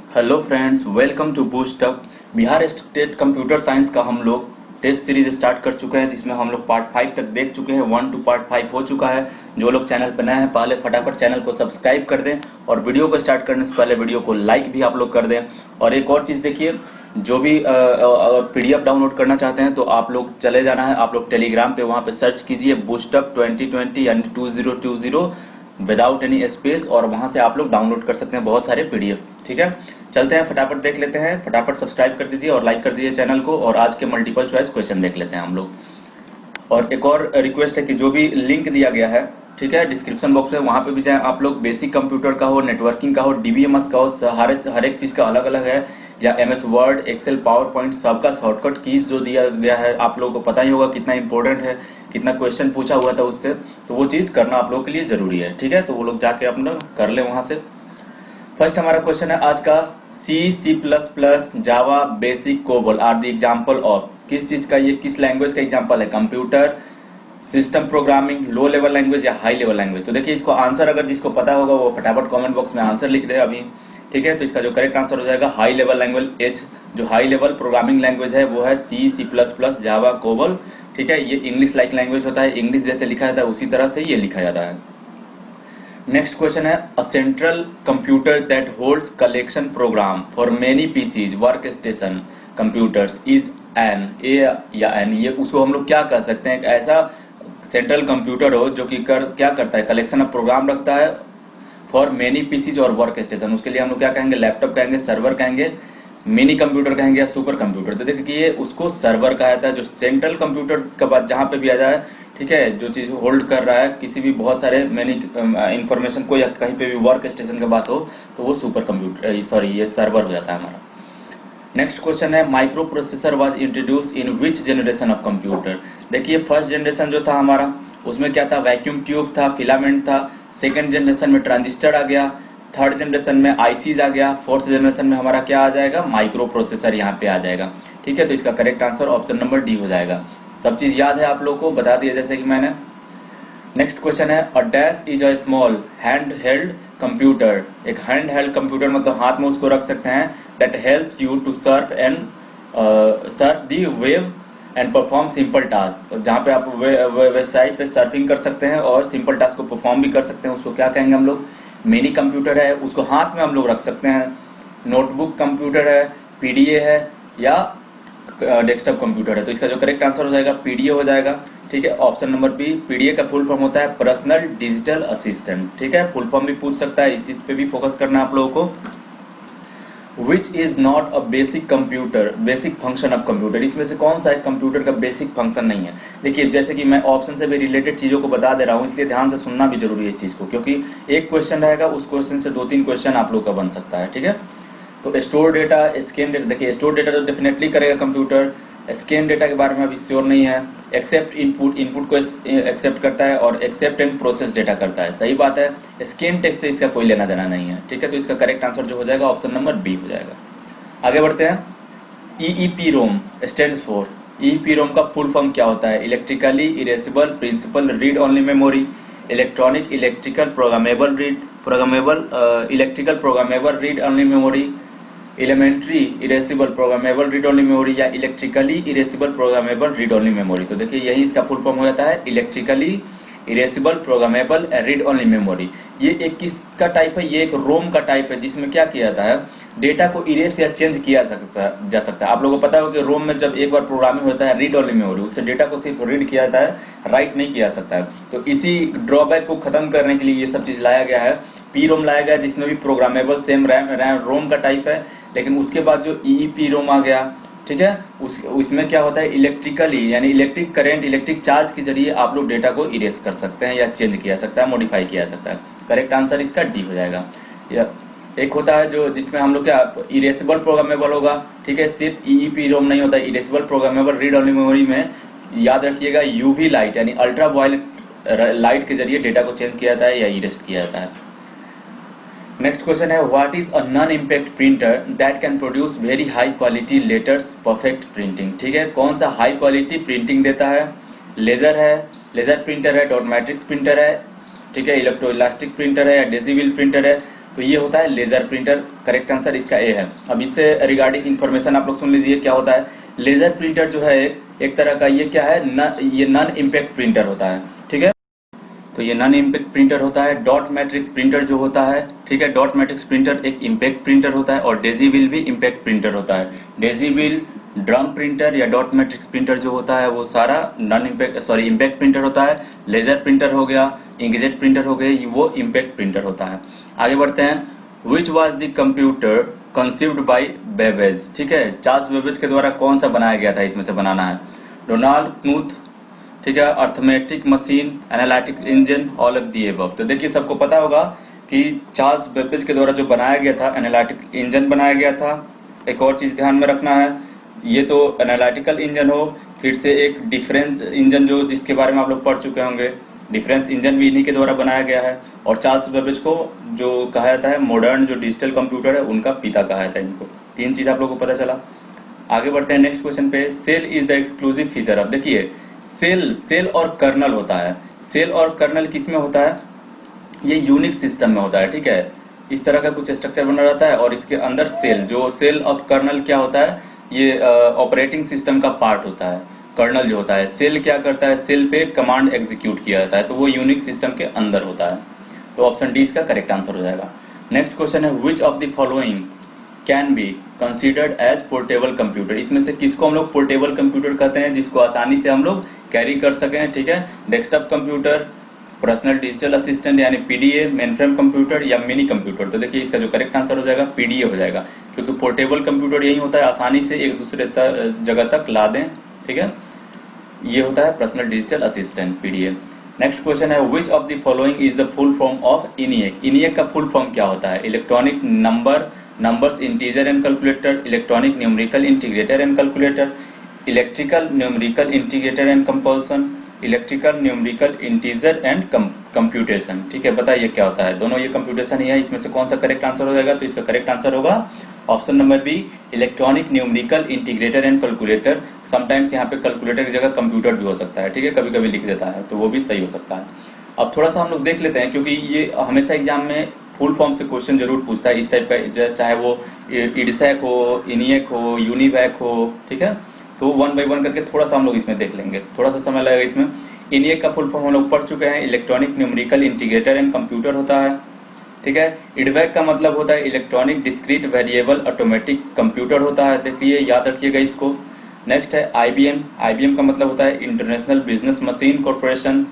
Hello friends, welcome to boost up. Bihar state computer science का हम लोग टेस्ट सीरीज स्टार्ट कर चुके हैं, जिसमें हम लोग पार्ट 5 तक देख चुके हैं। 1 टू पार्ट 5 हो चुका है। जो लोग चैनल पर नए हैं, पहले फटाफट चैनल को सब्सक्राइब कर दें और वीडियो को स्टार्ट करने से पहले वीडियो को लाइक भी आप लोग कर दें। और एक और चीज़ देखिए, जो भी पीडीएफ डाउनलोड करना चाहते हैं तो आप लोग चले जाना है, आप लोग टेलीग्राम पे वहाँ पे सर्च कीजिए बूस्टअप 2020 यानी 2020 विदाउट एनी स्पेस, और वहां से आप लोग डाउनलोड कर सकते हैं बहुत सारे पीडीएफ। ठीक है, चलते हैं, फटाफट देख लेते हैं। फटाफट सब्सक्राइब कर दीजिए और लाइक कर दीजिए चैनल को, और आज के मल्टीपल चॉइस क्वेश्चन देख लेते हैं हम लोग। और एक और रिक्वेस्ट है कि जो भी लिंक दिया गया है, ठीक है, डिस्क्रिप्शन बॉक्स में, वहां पे भी जाएं आप लोग। बेसिक कंप्यूटर का हो, नेटवर्किंग का हो, डीबीएमएस का हो, हर एक चीज का अलग अलग है, या MS Word, Excel, PowerPoint, सबका शॉर्टकट कीज जो दिया गया है, आप लोगों को पता ही होगा कितना इंपॉर्टेंट है, कितना क्वेश्चन पूछा हुआ था उससे, तो वो चीज करना आप लोगों के लिए जरूरी है। ठीक है, तो वो लोग जाके अपना कर ले वहां से। फर्स्ट हमारा क्वेश्चन है आज का, C++, Java, BASIC, COBOL are the example of. किस चीज का, ये किस लैंग्वेज का एग्जाम्पल है? Computer system programming, low level language या हाई लेवल लैंग्वेज? तो देखिए, इसको आंसर अगर जिसको पता होगा वो फटाफट कमेंट बॉक्स में आंसर लिख दे अभी। ठीक है, तो इसका जो करेक्ट आंसर हो जाएगा हाई लेवल लैंग्वेज एच। जो हाई लेवल प्रोग्रामिंग लैंग्वेज है वो है C++, जावा, कोबोल। ठीक है, ये इंग्लिश लाइक लैंग्वेज होता है, इंग्लिश जैसे लिखा जाता है उसी तरह से ये लिखा जाता है। नेक्स्ट क्वेश्चन है, a central computer that holds collection program for many PCs work station computers is an, A या एन, ये उसको हम लोग क्या कह सकते हैं? एक ऐसा सेंट्रल कंप्यूटर हो जो कि क्या करता है, कलेक्शन ऑफ प्रोग्राम रखता है फॉर मेनी पीसीज और वर्क स्टेशन। उसके लिए हम लोग क्या कहेंगे? लैपटॉप कहेंगे, सर्वर कहेंगे, मिनी कंप्यूटर कहेंगे या सुपर कंप्यूटर? तो देखिए, उसको सर्वर कहा जाता है, जो सेंट्रल कंप्यूटर के बाद जहां पे भी आ जाए, ठीक है, जो चीज होल्ड कर रहा है किसी भी बहुत सारे मैनी इंफॉर्मेशन को, या कहीं पे भी वर्क स्टेशन की बात हो, तो वो सुपर कंप्यूटर, सॉरी, ये सर्वर हो जाता है हमारा। नेक्स्ट क्वेश्चन है, micro processor was introduce in which generation of computer? देखिए, फर्स्ट जनरेशन जो था हमारा, उसमें क्या था? वैक्यूम ट्यूब था, फिलामेंट था। सेकंड जनरेशन में ट्रांजिस्टर आ गया, थर्ड जनरेशन में आईसीज आ गया, फोर्थ जनरेशन में हमारा क्या आ जाएगा? माइक्रो प्रोसेसर यहाँ पे आ जाएगा। ठीक है, तो इसका correct answer option number D हो जाएगा। सब चीज याद है आप लोगों को, बता दिया जैसे कि मैंने। नेक्स्ट क्वेश्चन है, a dash is a small hand held computer. एक हैंड हेल्ड कंप्यूटर मतलब हाथ में उसको रख सकते हैं, that helps you to surf and surf the web and perform simple task. जहाँ पे आप वेबसाइट पे सर्फिंग कर सकते हैं और सिंपल टास्क को परफॉर्म भी कर सकते हैं, उसको क्या कहेंगे हम लोग? मिनी कंप्यूटर है, उसको हाथ में हम लोग रख सकते हैं। नोटबुक कंप्यूटर है, पीडीए है, या डेस्कटॉप कंप्यूटर है? तो इसका जो करेक्ट आंसर हो जाएगा पीडीए हो जाएगा। ठीक है, ऑप्शन नंबर बी। पीडीए का फुल फॉर्म होता है पर्सनल डिजिटल असिस्टेंट। ठीक है, फुल फॉर्म भी पूछ सकता है, इस चीज पे भी फोकस करना है आप लोगों को। Which is not a basic computer, basic function of computer? इसमें से कौन सा एक कंप्यूटर का बेसिक फंक्शन नहीं है? देखिए, जैसे कि मैं ऑप्शन से भी रिलेटेड चीजों को बता दे रहा हूँ, इसलिए ध्यान से सुनना भी जरूरी है इस चीज को, क्योंकि एक क्वेश्चन रहेगा, उस क्वेश्चन से 2-3 क्वेश्चन आप लोग का बन सकता है। ठीक है, तो स्टोर डेटा, स्कैन डेटा, देखिए स्टोर डेटा तो डेफिनेटली करेगा कंप्यूटर। स्कैन डेटा के बारे में अभी श्योर नहीं है। एक्सेप्ट इनपुट, इनपुट को एक्सेप्ट करता है, और एक्सेप्ट एंड प्रोसेस डेटा करता है, सही बात है। स्कैन टेक्स्ट से इसका कोई लेना देना नहीं है। ठीक है, तो इसका करेक्ट आंसर जो हो जाएगा ऑप्शन नंबर बी हो जाएगा। आगे बढ़ते हैं, EEPROM stands for. EEPROM का फुल फॉर्म क्या होता है? Electrically erasable principal read only memory, electronic electrical programmable electrical programmable read only memory, elementary erasable programmable read only memory, या electrically erasable programmable read only memory? तो देखिए, यही इसका full form हो जाता है, electrically erasable programmable read only memory. ये एक किसका टाइप है? ये एक रोम का टाइप है, जिसमें क्या किया जाता है, डेटा को इरेज या चेंज किया जा सकता है। आप लोगों को पता हो कि रोम में जब एक बार प्रोग्रामिंग होता है रीड ओनली मेमोरी, उससे डेटा को सिर्फ रीड किया जाता है, राइट नहीं किया जा सकता है। तो इसी ड्रॉबैक को खत्म करने के लिए ये सब चीज लाया गया है। पी रोम लाया गया, जिसमें भी प्रोग्रामेबल सेम रैम रोम का टाइप है, लेकिन उसके बाद जो ईईपी रोम आ गया, ठीक है, उसमें क्या होता है, इलेक्ट्रिकली यानी इलेक्ट्रिक करंट, इलेक्ट्रिक चार्ज के जरिए आप लोग डेटा को इरेज कर सकते हैं, या चेंज किया सकता है, मॉडिफाई किया जा सकता है। करेक्ट आंसर इसका डी हो जाएगा। या एक होता है जो जिसमें हम लोग क्या इरेसेबल प्रोग्रामेबल होगा। ठीक है, सिर्फ ईईपी रोम नहीं होता, erasable programmable read only memory में याद रखिएगा यूवी लाइट यानी अल्ट्रा वायलेट लाइट के जरिए डेटा को चेंज किया जाता है या इरेज किया जाता है। नेक्स्ट क्वेश्चन है, what is a non impact printer that can produce very high quality letters perfect printing? ठीक है, कौन सा हाई क्वालिटी प्रिंटिंग देता है? लेजर है, लेजर प्रिंटर है, डॉट मैट्रिक्स प्रिंटर है, ठीक है, इलेक्ट्रो इलास्टिक प्रिंटर है, या डेजिविल प्रिंटर है? तो ये होता है लेजर प्रिंटर, करेक्ट आंसर इसका ए है। अब इससे रिगार्डिंग इंफॉर्मेशन आप लोग सुन लीजिए क्या होता है। लेजर प्रिंटर जो है एक तरह का ये क्या है ये नॉन इम्पैक्ट प्रिंटर होता है, ठीक है। तो ये नॉन इम्पैक्ट प्रिंटर होता है। डॉट मैट्रिक्स प्रिंटर जो होता है, ठीक है, डॉट मैट्रिक्स प्रिंटर एक इम्पैक्ट प्रिंटर होता है और डेजी व्हील भी इम्पैक्ट प्रिंटर होता है। डेजी व्हील, ड्रम प्रिंटर या डॉट मैट्रिक्स प्रिंटर जो होता है वो सारा नॉन इम्पैक्ट इम्पैक्ट प्रिंटर होता है। लेजर प्रिंटर हो गया, इंकजेट प्रिंटर हो गए, वो इम्पैक्ट प्रिंटर होता है। आगे बढ़ते हैं। Which was the computer conceived by Babbage, ठीक है, चार्ल्स बेबेज के द्वारा कौन सा बनाया गया था, इसमें से बनाना है। डोनाल्ड क्नूथ, ठीक है, arithmetic machine, analytic engine, all of the above. तो देखिए सबको पता होगा कि चार्ल्स बेबेज के द्वारा जो बनाया गया था एनालिटिक इंजन बनाया गया था। एक और चीज ध्यान में रखना है, ये तो एनालिटिकल इंजन हो, फिर से एक डिफरेंस इंजन जो जिसके बारे में आप लोग पढ़ चुके होंगे, डिफरेंस इंजन भी इन्हीं के द्वारा बनाया गया है। और चार्ल्स बेबेज को जो कहा जाता है मॉडर्न जो डिजिटल कंप्यूटर है उनका पिता कहा जाता है इनको। तीन चीज आप लोगों को पता चला। आगे बढ़ते हैं नेक्स्ट क्वेश्चन पे। Cell is the exclusive feature. अब देखिए सेल और कर्नल होता है। सेल और कर्नल किस में होता है, ये यूनिक सिस्टम में होता है, ठीक है। इस तरह का कुछ स्ट्रक्चर बना रहता है और इसके अंदर सेल और कर्नल क्या होता है, ये ऑपरेटिंग सिस्टम का पार्ट होता है। कर्नल जो होता है, सेल क्या करता है, सेल पे कमांड एग्जीक्यूट किया जाता है, तो वो यूनिक सिस्टम के अंदर होता है। तो ऑप्शन डी इसका करेक्ट आंसर हो जाएगा। नेक्स्ट क्वेश्चन है which of the following can be considered as portable computer. इसमें से किसको हम लोग पोर्टेबल कंप्यूटर कहते हैं, जिसको आसानी से हम लोग कैरी कर सकें, ठीक है। Desktop computer, personal digital assistant यानी पीडीए, मेनफ्रेम कंप्यूटर या मिनी कंप्यूटर। तो देखिए इसका जो करेक्ट आंसर हो जाएगा पीडीए हो जाएगा, क्योंकि पोर्टेबल कंप्यूटर यही होता है आसानी से एक दूसरे जगह तक ला दें, ठीक है। ये होता है personal digital assistant PDA. Next question है which of the following is the full form of ENIAC. ENIAC का फुल फॉर्म क्या होता है, electronic numbers integer and calculator, electronic numerical integrator and calculator, electrical numerical integrator and compulsion, electrical numerical integer and computation, ठीक है। बताइए क्या होता है, दोनों ये कंप्यूटेशन ही है, इसमें से कौन सा करेक्ट आंसर हो जाएगा। तो इसका करेक्ट आंसर होगा option number B, electronic numerical integrator and calculator. Sometimes यहाँ पे कैलकुलेटर की जगह कंप्यूटर भी हो सकता है, ठीक है, कभी कभी लिख देता है, तो वो भी सही हो सकता है। अब थोड़ा सा हम लोग देख लेते हैं, क्योंकि ये हमेशा एग्जाम में फुल फॉर्म से क्वेश्चन जरूर पूछता है इस टाइप का, चाहे वो इडसैक हो, इनिएक हो, यूनिवैक हो, ठीक है। तो वन बाई वन करके थोड़ा सा हम लोग इसमें देख लेंगे, थोड़ा सा समय लगेगा इसमें। इनिएक का फुल फॉर्म हम लोग पढ़ चुके हैं, electronic numerical integrator and computer होता है, ठीक है। इडवैक का मतलब होता है electronic discrete variable automatic computer होता है, देखिए याद रखिएगा इसको। नेक्स्ट है आईबीएम। आईबीएम का मतलब होता है international business machine corporation,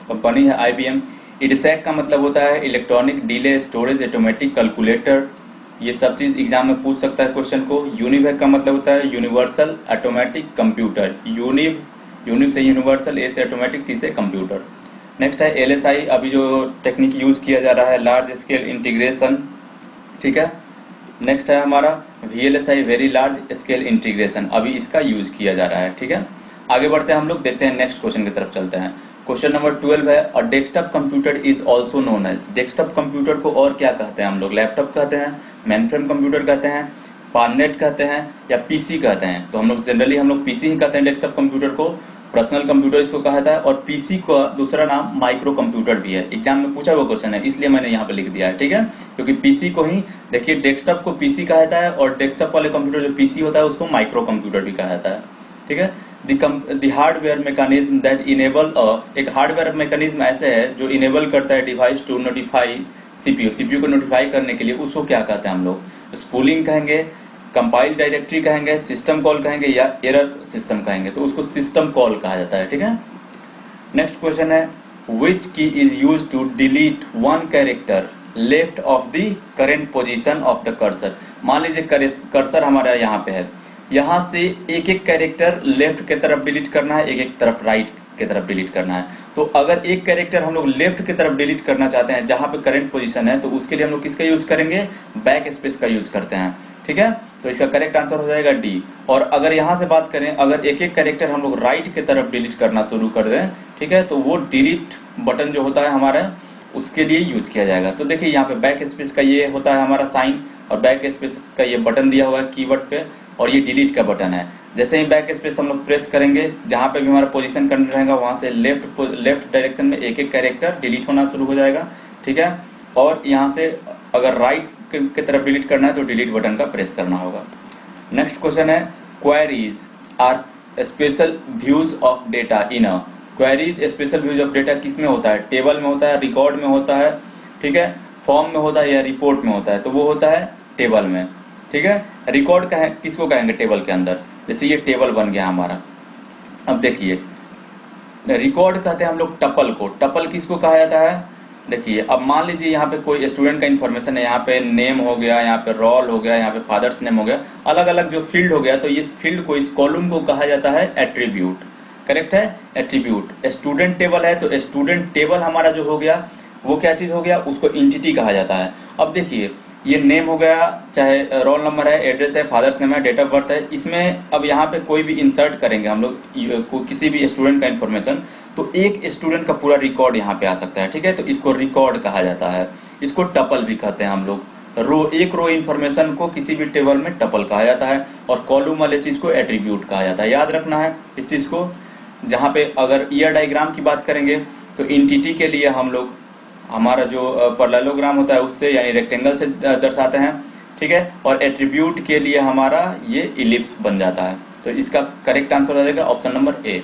company है आईबीएम। इडसैक का मतलब होता है electronic delay storage automatic calculator, ये सब चीज एग्जाम में पूछ सकता है क्वेश्चन को। यूनिवैक का मतलब होता है यूनिवर्सल ऑटोमेटिक कंप्यूटर, यूनिव से यूनिवर्सल, ए से ऑटोमेटिक, सी से कंप्यूटर। नेक्स्ट है एलएसआई, अभी जो टेक्निक यूज किया जा रहा है लार्ज स्केल इंटीग्रेशन, ठीक है। नेक्स्ट है हमारा VLSI, very large scale integration, अभी इसका यूज किया जा रहा है, ठीक है। आगे बढ़ते हैं हम लोग, देखते हैं नेक्स्ट क्वेश्चन की तरफ चलते हैं। क्वेश्चन नंबर 12 है, और desktop computer is also known as. Desktop computer को और क्या कहते हैं हम लोग, लैपटॉप कहते हैं, मेनफ्रेम कंप्यूटर कहते हैं, पारनेट कहते हैं या पीसी कहते हैं। तो हम लोग जनरली पीसी ही कहते हैं डेस्कटॉप कंप्यूटर को, पर्सनल कंप्यूटर इसको कहा जाता है, और पीसी का दूसरा नाम माइक्रो कंप्यूटर भी है। एग्जाम में पूछा हुआ क्वेश्चन है, इसलिए मैंने यहाँ पे लिख दिया है, ठीक है। क्योंकि पीसी को ही देखिए, डेस्कटॉप को पीसी कहा जाता है और डेस्कटॉप वाले कंप्यूटर जो पीसी होता है उसको माइक्रो कंप्यूटर भी कहा जाता है, ठीक है। The hardware mechanism that enable एक हार्डवेयर मैकेनिज्म ऐसे है जो इनेबल करता है डिवाइस टू नोटिफाई सीपीयू को नोटिफाई करने के लिए, उसको क्या कहते हैं हम लोग, स्पूलिंग कहेंगे, कंपाइल डायरेक्टरी कहेंगे, सिस्टम कॉल कहेंगे या एरर सिस्टम कहेंगे, तो उसको सिस्टम कॉल कहा जाता है, ठीक है। नेक्स्ट क्वेश्चन है, which key is use to delete one character left of the current position of the cursor. मान लीजिए कर्सर हमारा यहाँ पे है, यहाँ से एक एक कैरेक्टर लेफ्ट की तरफ डिलीट करना है, एक एक तरफ राइट की तरफ डिलीट करना है। तो अगर एक कैरेक्टर हम लोग लेफ्ट की तरफ डिलीट करना चाहते हैं जहां पे करंट पोजीशन है, तो उसके लिए हम लोग किसका यूज करेंगे, बैक स्पेस का यूज करते हैं, ठीक है। तो इसका करेक्ट आंसर हो जाएगा डी। और अगर यहां से बात करें, अगर एक एक कैरेक्टर हम लोग राइट की तरफ डिलीट करना शुरू कर दें, ठीक है, तो वो डिलीट बटन जो होता है हमारा उसके लिए यूज किया जाएगा। तो देखिए यहाँ पे बैक स्पेस का ये होता है हमारा साइन, और बैक स्पेस का ये बटन दिया हुआ है कीवर्ड पे, और ये डिलीट का बटन है। जैसे ही बैक स्पेस हम लोग प्रेस करेंगे, जहां पे भी हमारा पोजीशन करंट रहेगा वहां से लेफ्ट डायरेक्शन में एक एक कैरेक्टर डिलीट होना शुरू हो जाएगा, ठीक है। और यहाँ से अगर राइट की तरफ डिलीट करना है तो डिलीट बटन का प्रेस करना होगा। नेक्स्ट क्वेश्चन है queries are special views of data in a. Queries special views of data किस में होता है? टेबल में होता है, रिकॉर्ड में होता है, ठीक है, फॉर्म में होता है या रिपोर्ट में होता है? तो वो होता है टेबल में, ठीक है। रिकॉर्ड किसको कहेंगे टेबल के अंदर? जैसे ये टेबल बन गया हमारा। अब देखिए रिकॉर्ड कहते हैं हम लोग टपल को। टपल किसको कहा जाता है? देखिए अब मान लीजिए यहाँ पे कोई स्टूडेंट का इन्फॉर्मेशन है, यहाँ पे नेम हो गया, यहाँ पे रोल हो गया, यहाँ पे फादर्स नेम हो गया, अलग अलग जो फील्ड हो गया, तो इस फील्ड को, इस कॉलम को कहा जाता है एट्रीब्यूट। करेक्ट है, एट्रीब्यूट। स्टूडेंट टेबल है तो स्टूडेंट टेबल हमारा जो हो गया वो क्या चीज हो गया? उसको इंटिटी कहा जाता है। अब देखिए ये नेम हो गया, चाहे रोल नंबर है, एड्रेस है, फादर्स नेम है, डेट ऑफ बर्थ है, इसमें अब यहाँ पे कोई भी इंसर्ट करेंगे हम लोग किसी भी स्टूडेंट का इन्फॉर्मेशन, तो एक स्टूडेंट का पूरा रिकॉर्ड यहाँ पे आ सकता है, ठीक है। तो इसको रिकॉर्ड कहा जाता है, इसको टपल भी कहते हैं हम लोग। एक रो इन्फॉर्मेशन को किसी भी टेबल में टपल कहा जाता है, और कॉलम वाले चीज को एट्रीब्यूट कहा जाता है। याद रखना है इस चीज को। जहाँ पे अगर ईयर डायग्राम की बात करेंगे तो इंटिटी के लिए हम लोग हमारा जो पैरेललोग्राम होता है उससे यानी रेक्टेंगल से दर्शाते हैं, ठीक है। और एट्रीब्यूट के लिए हमारा ये इलिप्स बन जाता है। तो इसका करेक्ट आंसर हो जाएगा ऑप्शन नंबर ए।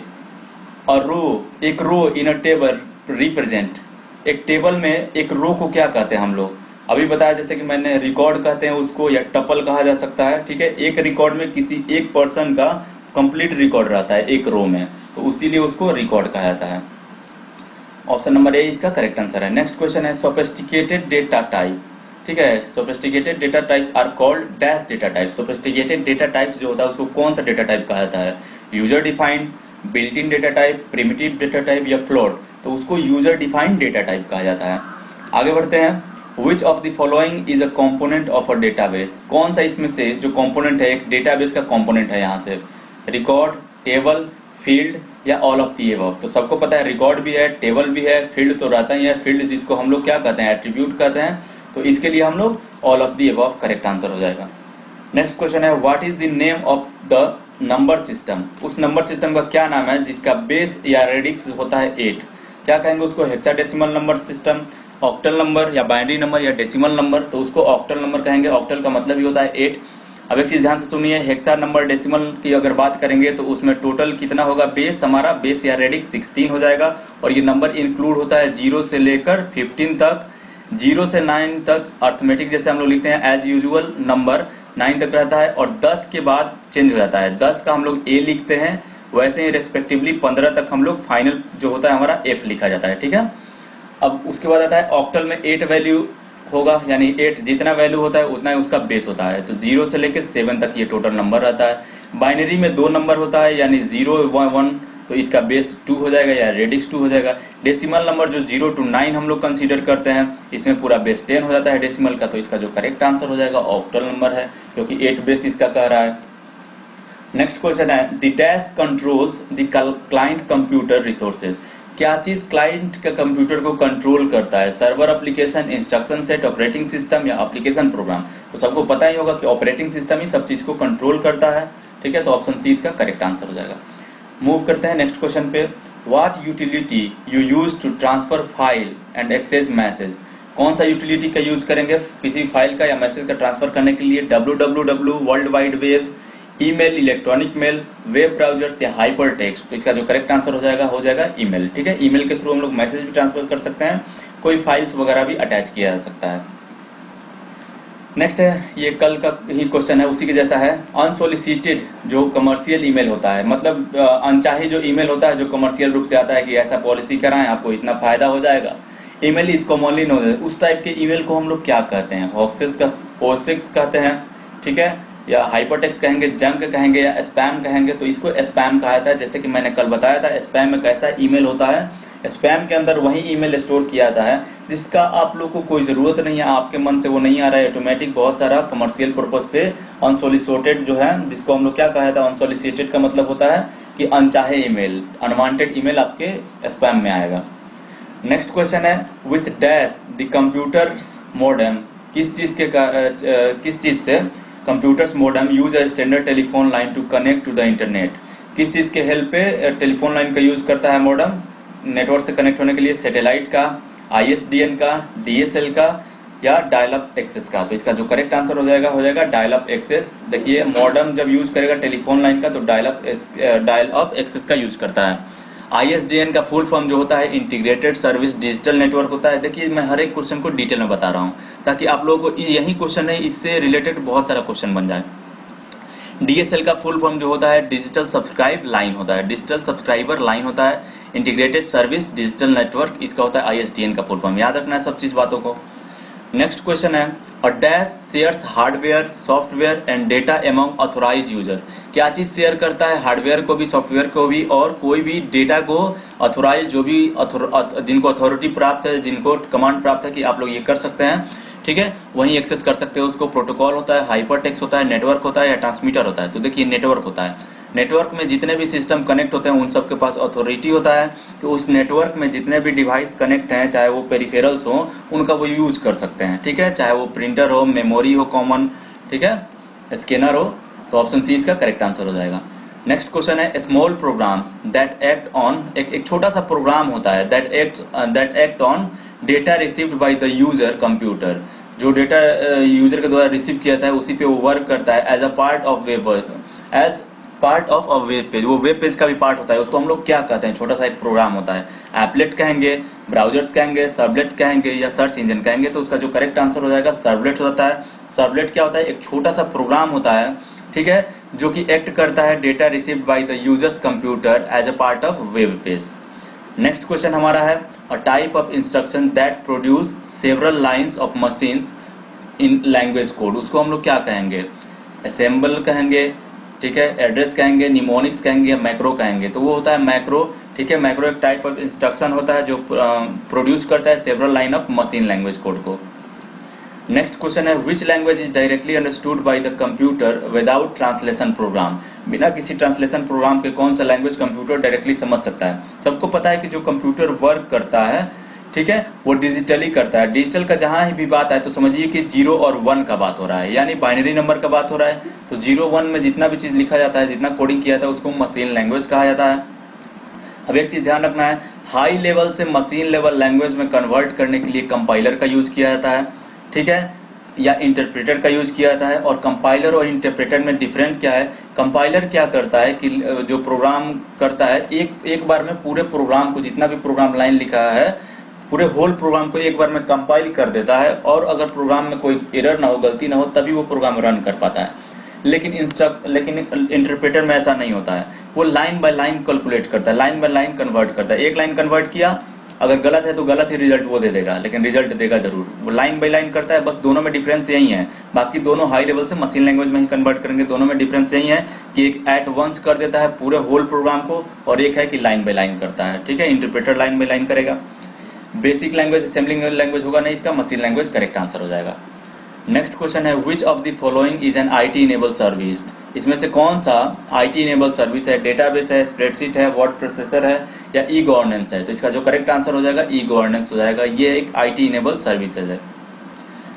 और रो, एक रो इन अ टेबल रिप्रेजेंट, एक टेबल में एक रो को क्या कहते हैं हम लोग? अभी बताया जैसे कि मैंने रिकॉर्ड कहते हैं उसको, या टपल कहा जा सकता है, ठीक है। एक रिकॉर्ड में किसी एक पर्सन का कंप्लीट रिकॉर्ड रहता है एक रो में, तो इसीलिए उसको रिकॉर्ड कहा जाता है। ऑप्शन नंबर ए इसका करेक्ट आंसर है। नेक्स्ट क्वेश्चन है सोफिस्टिकेटेड डेटा टाइप, ठीक है। Sophisticated data types are called dash data type. Sophisticated data types जो होता है उसको कौन सा डेटा टाइप कहा जाता है? User defined, built in data type, primitive data type या फ्लोट? तो उसको यूजर डिफाइंड डेटा टाइप कहा जाता है। आगे बढ़ते हैं। विच of the following is a component of a database? कौन सा इसमें से जो कॉम्पोनेंट है, एक डेटाबेस का कॉम्पोनेंट है यहाँ से? रिकॉर्ड, टेबल, फील्ड या ऑल ऑफ दी अबव? तो सबको पता है रिकॉर्ड भी है, टेबल भी है, फील्ड तो रहता ही है। फील्ड जिसको हम लोग क्या कहते हैं? एट्रीब्यूट कहते हैं। तो इसके लिए हम लोग all of the above correct answer हो जाएगा। नेक्स्ट क्वेश्चन है what is the name of the number system? उस नंबर सिस्टम का क्या नाम है जिसका बेस या रेडिक्स होता है 8? क्या कहेंगे उसको? Hexadecimal number system, octal number या बाइनरी नंबर या डेसिमल नंबर? तो उसको ऑक्टल नंबर कहेंगे। ऑक्टल का मतलब ही होता है 8। अब एक चीज ध्यान से सुनिए, हेक्सा नंबर डेसिमल की अगर बात करेंगे तो उसमें टोटल कितना होगा? बेस, हमारा बेस या रेडिक्स 16 हो जाएगा। और ये नंबर इंक्लूड होता है 0 से लेकर 15 तक, 0 से 9 तक अर्थमेटिक जैसे हम लोग लिखते हैं एज यूजुअल नंबर 9 तक रहता है, और 10 के बाद चेंज हो जाता है। 10 का हम लोग ए लिखते हैं, वैसे ही रेस्पेक्टिवली 15 तक हम लोग फाइनल जो होता है हमारा एफ लिखा जाता है, ठीक है। अब उसके बाद आता है ऑक्टल में 8 वैल्यू होगा, यानी 8 जितना वैल्यू होता है उतना ही उसका बेस होता है। तो 0 से लेकर 7 तक ये टोटल नंबर रहता है। बाइनरी में 2 नंबर होता है, यानी 0 1, तो इसका बेस 2 हो जाएगा या रेडिक्स 2 हो जाएगा। डेसिमल नंबर जो 0 to 9 हम लोग कंसीडर करते हैं, इसमें पूरा बेस 10 हो जाता है डेसिमल का। तो इसका जो करेक्ट आंसर हो जाएगा ऑक्टल नंबर है, क्योंकि 8 बेस इसका कह रहा है। नेक्स्ट क्वेश्चन है the dash controls the client computer resources? क्या चीज क्लाइंट के कंप्यूटर को कंट्रोल करता है? Server application, instruction set, operating system या एप्लीकेशन प्रोग्राम? तो सबको पता ही होगा कि ऑपरेटिंग सिस्टम ही सब चीज को कंट्रोल करता है, ठीक है। तो ऑप्शन सी इसका करेक्ट आंसर हो जाएगा। मूव करते हैं नेक्स्ट क्वेश्चन पे। What utility you use to transfer file and exchange message? कौन सा यूटिलिटी का यूज करेंगे किसी फाइल का या मैसेज का ट्रांसफर करने के लिए? www, world wide web, email, electronic mail, web browsers या हाइपर टेक्स्ट? तो इसका जो करेक्ट आंसर हो जाएगा ईमेल, ठीक है। ईमेल के थ्रू हम लोग मैसेज भी ट्रांसफर कर सकते हैं, कोई फाइल्स वगैरह भी अटैच किया जा सकता है। नेक्स्ट है, ये कल का ही क्वेश्चन है, उसी के जैसा है। अनसोलिसिटेड जो कमर्शियल ईमेल होता है, मतलब अनचाही जो ईमेल होता है जो कमर्शियल रूप से आता है कि ऐसा पॉलिसी कराएं, आपको इतना फायदा हो जाएगा, ईमेल इज कॉमनली नोन, उस टाइप के ईमेल को हम लोग क्या कहते हैं? होक्सेस कहते हैं, ठीक है, या हाइपरटेक्स्ट कहेंगे, जंक कहेंगे या स्पैम कहेंगे। तो इसको स्पैम कहा जाता है। जैसे कि मैंने कल बताया था, स्पैम में कैसा ईमेल होता है? स्पैम के अंदर वही ईमेल स्टोर किया जाता है जिसका आप लोग को कोई जरूरत नहीं है, आपके मन से वो नहीं आ रहा है, ऑटोमेटिक बहुत सारा कमर्शियल पर्पज से अनसोलिसिटेड जो है, जिसको हम लोग क्या कहा जाता है? अनसोलिसिटेड का मतलब होता है कि अनचाहे ईमेल, अनवांटेड ईमेल आपके स्पैम में आएगा। नेक्स्ट क्वेश्चन है with dash the computer modem? किस चीज से computers modem use a standard telephone line to connect to the internet? किस चीज के हेल्प पे टेलीफोन लाइन का यूज करता है मॉडेम नेटवर्क से कनेक्ट होने के लिए? सैटेलाइट का, ISDN का, DSL का, या डायल अप एक्सेस का। तो इसका जो करेक्ट आंसर हो जाएगा डायल अप एक्सेस। देखिए मॉडेम जब यूज करेगा टेलीफोन लाइन का तो डायल अप एक्सेस का यूज करता है। ISDN का फुल फॉर्म जो होता है इंटीग्रेटेड सर्विस डिजिटल नेटवर्क होता है। देखिए मैं हर एक क्वेश्चन को डिटेल में बता रहा हूँ ताकि आप लोगों को यही क्वेश्चन है, इससे रिलेटेड बहुत सारा क्वेश्चन बन जाए। DSL का फुल फॉर्म जो होता है डिजिटल सब्सक्राइब लाइन होता है, डिजिटल सब्सक्राइबर लाइन होता है। इंटीग्रेटेड सर्विस डिजिटल नेटवर्क इसका होता है ISDN का फुल फॉर्म। याद रखना है सब चीज बातों को। नेक्स्ट क्वेश्चन है a dash shares hardware software and data among authorize user. क्या चीज शेयर करता है? हार्डवेयर को भी, सॉफ्टवेयर को भी, और कोई भी डेटा को ऑथोराइज जो भी जिनको अथॉरिटी प्राप्त है, जिनको कमांड प्राप्त है कि आप लोग ये कर सकते हैं, ठीक है, वहीं एक्सेस कर सकते हो उसको। प्रोटोकॉल होता है, हाइपर टेक्स्ट होता है, नेटवर्क होता है या ट्रांसमीटर होता है। तो देखिए नेटवर्क होता है। नेटवर्क में जितने भी सिस्टम कनेक्ट होते हैं उन सब के पास अथॉरिटी होता है कि उस नेटवर्क में जितने भी डिवाइस कनेक्ट हैं, चाहे वो पेरिफेरल्स हो, उनका वो यूज कर सकते हैं, ठीक है, चाहे वो प्रिंटर हो, मेमोरी हो कॉमन, ठीक है, स्कैनर हो। तो ऑप्शन सी इसका करेक्ट आंसर हो जाएगा। नेक्स्ट क्वेश्चन है small programmes that act on, एक छोटा सा प्रोग्राम होता है that act on data received by the user computer. जो डेटा यूजर के द्वारा रिसीव किया जाता है उसी पे वो वर्क करता है as a part of a web page. वो वेब पेज का भी पार्ट होता है। उसको हम लोग क्या कहते हैं? छोटा सा एक प्रोग्राम होता है। एप्लेट कहेंगे, ब्राउजर्स कहेंगे, सर्वलेट कहेंगे या सर्च इंजन कहेंगे। तो उसका जो करेक्ट आंसर हो जाएगा सर्वलेट होता है। सर्वलेट क्या होता है? एक छोटा सा प्रोग्राम होता है, ठीक है, जो कि एक्ट करता है data received by the users computer as a part of web page. Next question हमारा है a type of instruction that produce several lines of machines in language code. उसको हम लोग क्या कहेंगे? असेंबल कहेंगे, ठीक है, एड्रेस कहेंगे, निमोनिक्स कहेंगे, मैक्रो कहेंगे। तो वो होता है मैक्रो, ठीक है। मैक्रो एक टाइप ऑफ इंस्ट्रक्शन होता है जो प्रोड्यूस करता है several line of machine language code को। नेक्स्ट क्वेश्चन है which language is directly understood by the computer without translation program. बिना किसी ट्रांसलेशन प्रोग्राम के कौन सा लैंग्वेज कंप्यूटर डायरेक्टली समझ सकता है? सबको पता है कि जो कंप्यूटर वर्क करता है, ठीक है, वो डिजिटली करता है। डिजिटल का जहां भी बात आए तो समझिए कि 0 और 1 का बात हो रहा है, यानी बाइनरी नंबर का बात हो रहा है। तो 0-1 में जितना भी चीज लिखा जाता है, जितना कोडिंग किया जाता है, उसको मशीन लैंग्वेज कहा जाता है। अब एक चीज ध्यान रखना है, हाई लेवल से मशीन लेवल लैंग्वेज में कन्वर्ट करने के लिए कंपाइलर का यूज किया जाता है, ठीक है, या इंटरप्रेटर का यूज किया जाता है। और कंपाइलर और इंटरप्रेटर में डिफरेंट क्या है? कंपाइलर क्या करता है कि जो प्रोग्राम करता है एक बार में पूरे प्रोग्राम को, जितना भी प्रोग्राम लाइन लिखा है, पूरे होल प्रोग्राम को एक बार में कंपाइल कर देता है। और अगर प्रोग्राम में कोई एरर ना हो, गलती ना हो, तभी वो प्रोग्राम रन कर पाता है। लेकिन इंटरप्रेटर में ऐसा नहीं होता है। वो लाइन बाय लाइन कैलकुलेट करता है, लाइन बाय लाइन कन्वर्ट करता है। एक लाइन कन्वर्ट किया, अगर गलत है तो गलत ही रिजल्ट वो दे देगा, लेकिन रिजल्ट देगा जरूर। वो लाइन बाय लाइन करता है। बस दोनों में डिफरेंस यही है। बाकी दोनों हाई लेवल से मशीन लैंग्वेज में ही कन्वर्ट करेंगे। दोनों में डिफरेंस यही है कि एक एट वंस कर देता है पूरे होल प्रोग्राम को, और एक है कि लाइन बाय लाइन करता है, ठीक है। इंटरप्रेटर लाइन बाय लाइन करेगा। बेसिक लैंग्वेज असेंबलिंग लैंग्वेज होगा नहीं, इसका मशीन लैंग्वेज करेक्ट आंसर हो जाएगा। नेक्स्ट क्वेश्चन है which of the following is an IT enable service. इसमें से कौन सा आईटी इनेबल सर्विस है? डेटाबेस है, स्प्रेडशीट है, वर्ड प्रोसेसर है या ई गवर्नेंस है? तो इसका जो करेक्ट आंसर हो जाएगा ई गवर्नेंस हो जाएगा। ये एक आईटी इनेबल सर्विसेज है।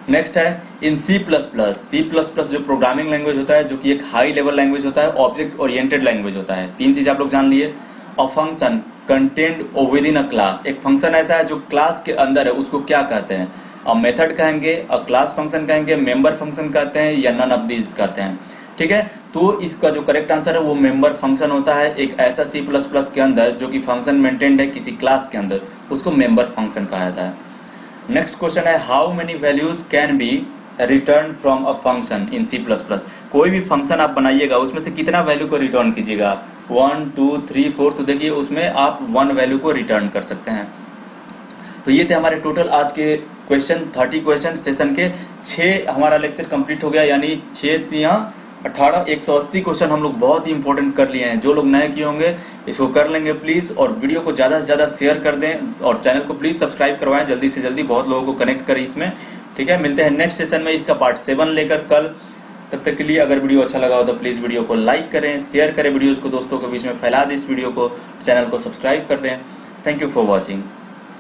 नेक्स्ट है इन सी प्लस प्लस जो प्रोग्रामिंग लैंग्वेज होता है, जो कि एक हाई लेवल लैंग्वेज होता है, ऑब्जेक्ट ओरिएंटेड लैंग्वेज होता है। तीन चीज आप लोग जान लिए। A function content with in a class, एक फंक्शन ऐसा है जो क्लास के अंदर है, उसको क्या कहते हैं? अ मेथड कहेंगे, अ क्लास फंक्शन कहेंगे, मेंबर फंक्शन कहते हैं या नन ऑफ दीज कहते हैं, ठीक है। तो इसका जो करेक्ट आंसर है वो मेंबर फंक्शन होता है। एक ऐसा सी प्लस प्लस के अंदर जो कि फंक्शन मेंटेन्ड है किसी क्लास के अंदर, उसको मेंबर फंक्शन कहा जाता है। नेक्स्ट क्वेश्चन है how many values can be return from a function in C plus plus. कोई भी फंक्शन आप बनाइएगा उसमें से कितना वैल्यू को रिटर्न कीजिएगा? 1 2 3 4। तो देखिए उसमें आप 1 वैल्यू को रिटर्न कर सकते हैं। तो ये थे हमारे टोटल आज के क्वेश्चन, 30 क्वेश्चन सेशन के। 6 हमारा लेक्चर कंप्लीट हो गया, यानी 6×3=18, 180 क्वेश्चन हम लोग बहुत ही इंपॉर्टेंट कर लिए हैं। जो लोग नए किए होंगे इसको कर लेंगे प्लीज, और वीडियो को ज्यादा से ज्यादा शेयर कर दें, और चैनल को प्लीज सब्सक्राइब करवाएं जल्दी से जल्दी, बहुत लोगों को कनेक्ट करें इसमें, ठीक है। मिलते हैं नेक्स्ट सेशन में इसका पार्ट 7 लेकर कल। तब तक के लिए अगर वीडियो अच्छा लगा हो तो प्लीज वीडियो को लाइक करें, शेयर करें, वीडियोस को दोस्तों के बीच में फैला दें, इस वीडियो को, चैनल को सब्सक्राइब कर दें। Thank you for watching.